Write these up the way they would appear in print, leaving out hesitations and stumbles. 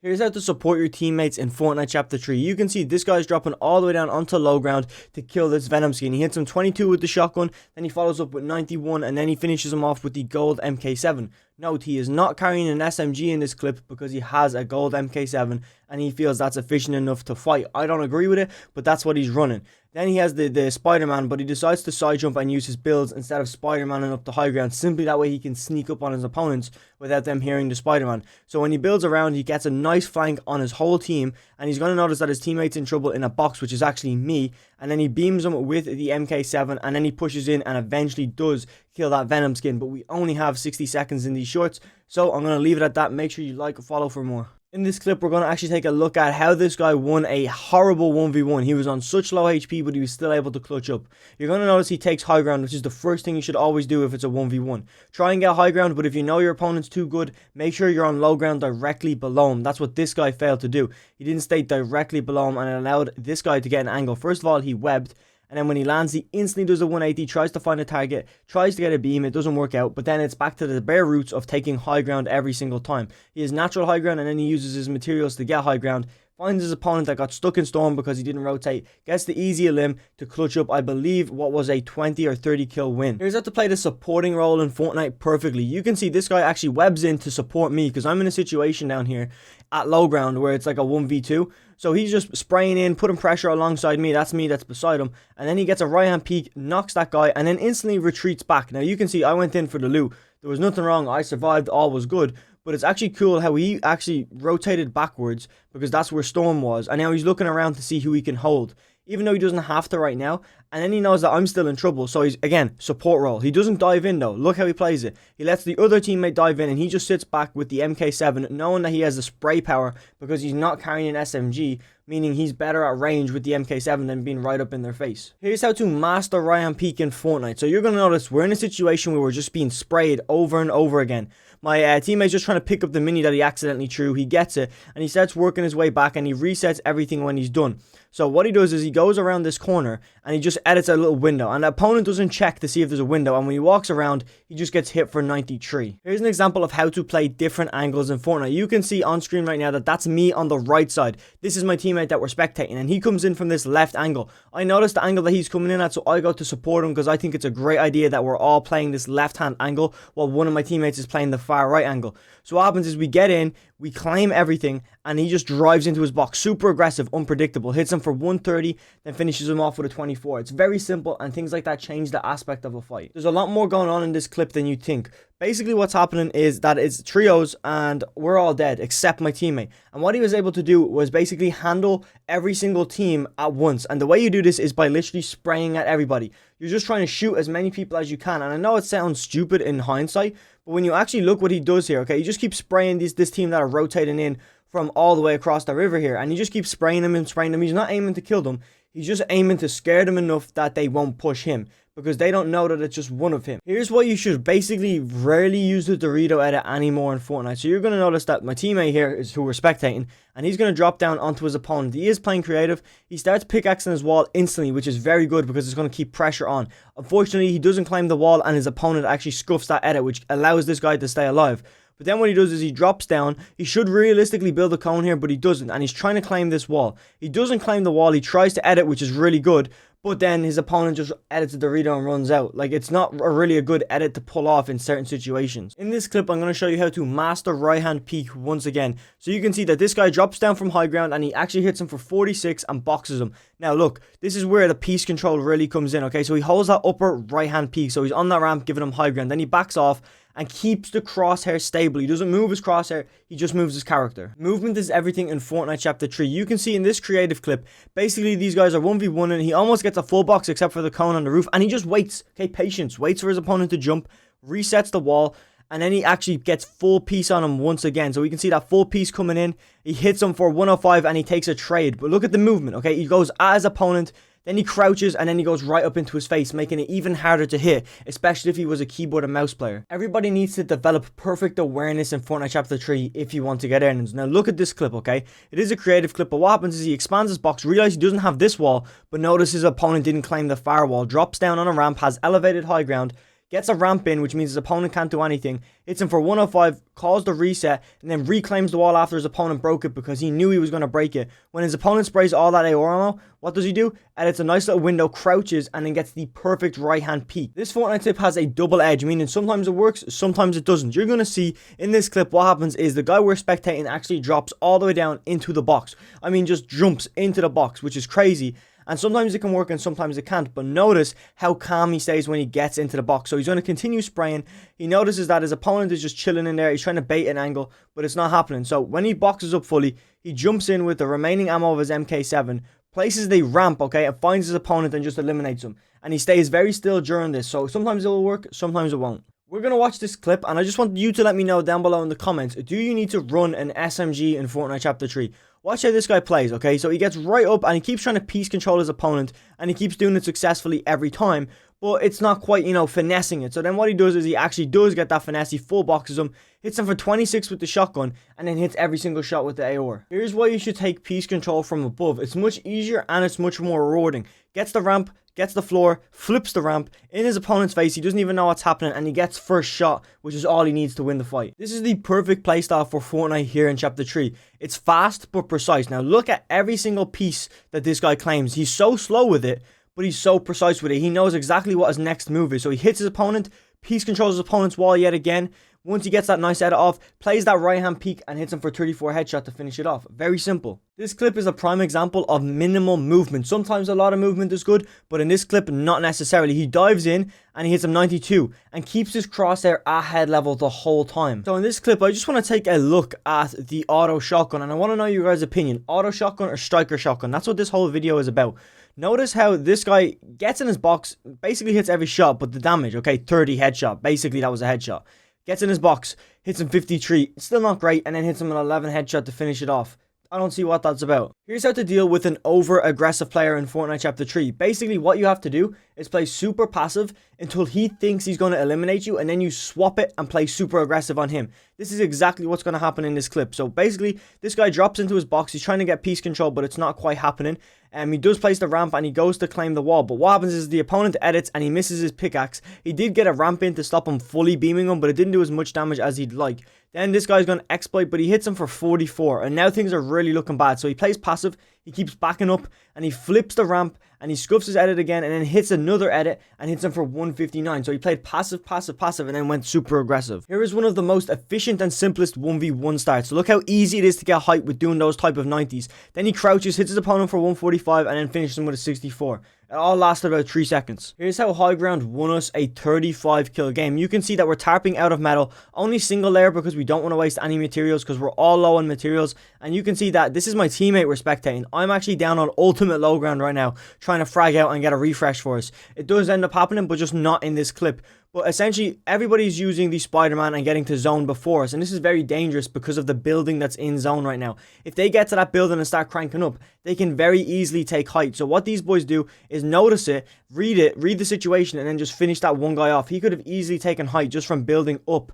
Here's how to support your teammates in Fortnite Chapter 3. You can see this guy's dropping all the way down onto low ground to kill this Venom skin. He hits him 22 with the shotgun, then he follows up with 91, and then he finishes him off with the gold MK7. Note, he is not carrying an SMG in this clip because he has a gold MK7 and he feels that's efficient enough to fight. I don't agree with it, but that's what he's running. Then he has the Spider-Man, but he decides to side jump and use his builds instead of Spider-Maning up the high ground. Simply that way he can sneak up on his opponents without them hearing the Spider-Man. So when he builds around, he gets a nice flank on his whole team, and he's going to notice that his teammate's in trouble in a box, which is actually me. And then he beams him with the MK7, and then he pushes in and eventually does kill that Venom skin. But we only have 60 seconds in these shorts, so I'm going to leave it at that. Make sure you like or follow for more. In this clip, we're going to actually take a look at how this guy won a horrible 1v1. He was on such low HP, but he was still able to clutch up. You're going to notice he takes high ground, which is the first thing you should always do if it's a 1v1. Try and get high ground, but if you know your opponent's too good, make sure you're on low ground directly below him. That's what this guy failed to do. He didn't stay directly below him, and it allowed this guy to get an angle. First of all, he webbed. And then when he lands, he instantly does a 180, tries to find a target, tries to get a beam, it doesn't work out, but then it's back to the bare roots of taking high ground every single time. He has natural high ground, and then he uses his materials to get high ground, finds his opponent that got stuck in storm because he didn't rotate, gets the easy limb to clutch up, I believe, what was a 20 or 30 kill win. Here's how to play the supporting role in Fortnite perfectly. You can see this guy actually webs in to support me because I'm in a situation down here at low ground where it's like a 1v2. So he's just spraying in, putting pressure alongside me. That's me, that's beside him. And then he gets a right hand peek, knocks that guy, and then instantly retreats back. Now you can see I went in for the loot. There was nothing wrong. I survived. All was good. But it's actually cool how he actually rotated backwards because that's where Storm was. And now he's looking around to see who he can hold, even though he doesn't have to right now. And then he knows that I'm still in trouble. So he's, again, support role. He doesn't dive in though. Look how he plays it. He lets the other teammate dive in and he just sits back with the MK7 knowing that he has the spray power because he's not carrying an SMG, meaning he's better at range with the MK7 than being right up in their face. Here's how to master Ryan Peak in Fortnite. So you're going to notice we're in a situation where we're just being sprayed over and over again. My teammate's just trying to pick up the mini that he accidentally threw. He gets it and he starts working his way back and he resets everything when he's done. So what he does is he goes around this corner and he just edits a little window, and the opponent doesn't check to see if there's a window, and when he walks around he just gets hit for 93. Here's an example of how to play different angles in Fortnite. You can see on screen right now that that's me on the right side. This is my teammate that we're spectating, and he comes in from this left angle. I noticed the angle that he's coming in at, so I go to support him because I think it's a great idea that we're all playing this left hand angle while one of my teammates is playing the far right angle. So what happens is we get in, we claim everything, and he just drives into his box. Super aggressive, unpredictable. Hits him for 130, then finishes him off with a 24. It's very simple, and things like that change the aspect of a fight. There's a lot more going on in this clip than you think. Basically what's happening is that it's trios and we're all dead except my teammate. And what he was able to do was basically handle every single team at once. And the way you do this is by literally spraying at everybody. You're just trying to shoot as many people as you can. And I know it sounds stupid in hindsight, but when you actually look what he does here, okay, you just keep spraying this team that are rotating in from all the way across the river here. And you just keep spraying them and spraying them. He's not aiming to kill them. He's just aiming to scare them enough that they won't push him, because they don't know that it's just one of him. Here's what you should basically rarely use the Dorito edit anymore in Fortnite. So you're going to notice that my teammate here is who we're spectating, and he's going to drop down onto his opponent. He is playing creative. He starts pickaxing his wall instantly, which is very good because it's going to keep pressure on. Unfortunately, he doesn't claim the wall, and his opponent actually scuffs that edit, which allows this guy to stay alive. But then what he does is he drops down. He should realistically build a cone here, but he doesn't. And he's trying to claim this wall. He doesn't claim the wall. He tries to edit, which is really good. But then his opponent just edits a Dorito and runs out. Like, it's not really a good edit to pull off in certain situations. In this clip, I'm going to show you how to master right hand peek once again. So you can see that this guy drops down from high ground and he actually hits him for 46 and boxes him. Now look, this is where the piece control really comes in, okay? So he holds that upper right hand peek. So he's on that ramp giving him high ground. Then he backs off and keeps the crosshair stable. He doesn't move his crosshair, he just moves his character. Movement is everything in Fortnite Chapter 3. You can see in this creative clip, basically these guys are 1v1 and he almost gets a full box except for the cone on the roof, and he just waits, okay, patience, waits for his opponent to jump, resets the wall, and then he actually gets full piece on him once again. So we can see that full piece coming in, he hits him for 105 and he takes a trade. But look at the movement, okay, he goes at his opponent, then he crouches, and then he goes right up into his face, making it even harder to hit, especially if he was a keyboard and mouse player. Everybody needs to develop perfect awareness in Fortnite Chapter 3 if you want to get earnings. Now look at this clip, okay? It is a creative clip, but what happens is he expands his box, realizes he doesn't have this wall, but notice his opponent didn't claim the firewall, drops down on a ramp, has elevated high ground, gets a ramp in, which means his opponent can't do anything, hits him for 105, calls the reset, and then reclaims the wall after his opponent broke it because he knew he was going to break it. When his opponent sprays all that AOR ammo, what does he do? Edits a nice little window, crouches, and then gets the perfect right hand peek. This Fortnite tip has a double edge, meaning sometimes it works, sometimes it doesn't. You're going to see in this clip what happens is the guy we're spectating actually drops all the way down into the box. I mean, just jumps into the box, which is crazy. And sometimes it can work and sometimes it can't. But notice how calm he stays when he gets into the box. So he's going to continue spraying. He notices that his opponent is just chilling in there. He's trying to bait an angle, but it's not happening. So when he boxes up fully, he jumps in with the remaining ammo of his MK7, places the ramp, okay, and finds his opponent and just eliminates him. And he stays very still during this. So sometimes it will work, sometimes it won't. We're going to watch this clip, and I just want you to let me know down below in the comments, do you need to run an SMG in Fortnite Chapter 3? Watch how this guy plays, okay? So he gets right up, and he keeps trying to piece control his opponent, and he keeps doing it successfully every time, but it's not quite, you know, finessing it. So then what he does is he actually does get that finesse, he full boxes him, hits him for 26 with the shotgun, and then hits every single shot with the AOR. Here's why you should take piece control from above. It's much easier, and it's much more rewarding. Gets the ramp, gets the floor, flips the ramp in his opponent's face. He doesn't even know what's happening, and he gets first shot, which is all he needs to win the fight. This is the perfect playstyle for Fortnite here in Chapter 3. It's fast but precise. Now look at every single piece that this guy claims. He's so slow with it, but he's so precise with it. He knows exactly what his next move is. So he hits his opponent, piece controls his opponent's wall yet again. Once he gets that nice edit off, plays that right hand peek and hits him for 34 headshot to finish it off. Very simple. This clip is a prime example of minimal movement. Sometimes a lot of movement is good, but in this clip, not necessarily. He dives in and he hits him 92 and keeps his crosshair at head level the whole time. So in this clip, I just want to take a look at the auto shotgun, and I want to know your guys' opinion. Auto shotgun or striker shotgun? That's what this whole video is about. Notice how this guy gets in his box, basically hits every shot, but the damage, okay, 30 headshot. Basically, that was a headshot. Gets in his box, hits him 53, still not great, and then hits him an 11 headshot to finish it off. I don't see what that's about. Here's how to deal with an over-aggressive player in Fortnite Chapter 3. Basically, what you have to do is play super passive until he thinks he's going to eliminate you, and then you swap it and play super aggressive on him. This is exactly what's going to happen in this clip. So basically, this guy drops into his box. He's trying to get piece control, but it's not quite happening. He does place the ramp and he goes to claim the wall. But what happens is the opponent edits and he misses his pickaxe. He did get a ramp in to stop him fully beaming him, but it didn't do as much damage as he'd like. Then this guy's going to exploit, but he hits him for 44. And now things are really looking bad. So he plays passive. He keeps backing up and he flips the ramp and he scuffs his edit again and then hits another edit and hits him for 159. So he played passive, passive, passive and then went super aggressive. Here is one of the most efficient and simplest 1v1 starts. So look how easy it is to get height with doing those type of 90s. Then he crouches, hits his opponent for 145 and then finishes him with a 64. It all lasted about 3 seconds. Here's how High Ground won us a 35 kill game. You can see that we're tarping out of metal, only single layer because we don't want to waste any materials because we're all low on materials. And you can see that this is my teammate we're spectating. I'm actually down on ultimate low ground right now, trying to frag out and get a refresh for us. It does end up happening, but just not in this clip. But essentially, everybody's using the Spider-Man and getting to zone before us. And this is very dangerous because of the building that's in zone right now. If they get to that building and start cranking up, they can very easily take height. So what these boys do is notice it, read the situation, and then just finish that one guy off. He could have easily taken height just from building up.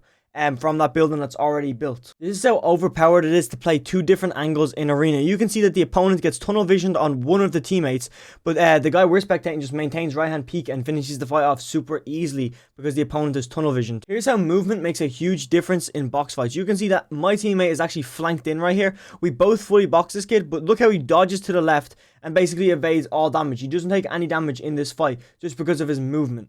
From that building that's already built. This is how overpowered it is to play 2 different angles in arena. You can see that the opponent gets tunnel visioned on one of the teammates, but the guy we're spectating just maintains right hand peek and finishes the fight off super easily because the opponent is tunnel visioned. Here's how movement makes a huge difference in box fights. You can see that my teammate is actually flanked in right here. We both fully box this kid, but look how he dodges to the left and basically evades all damage. He doesn't take any damage in this fight just because of his movement.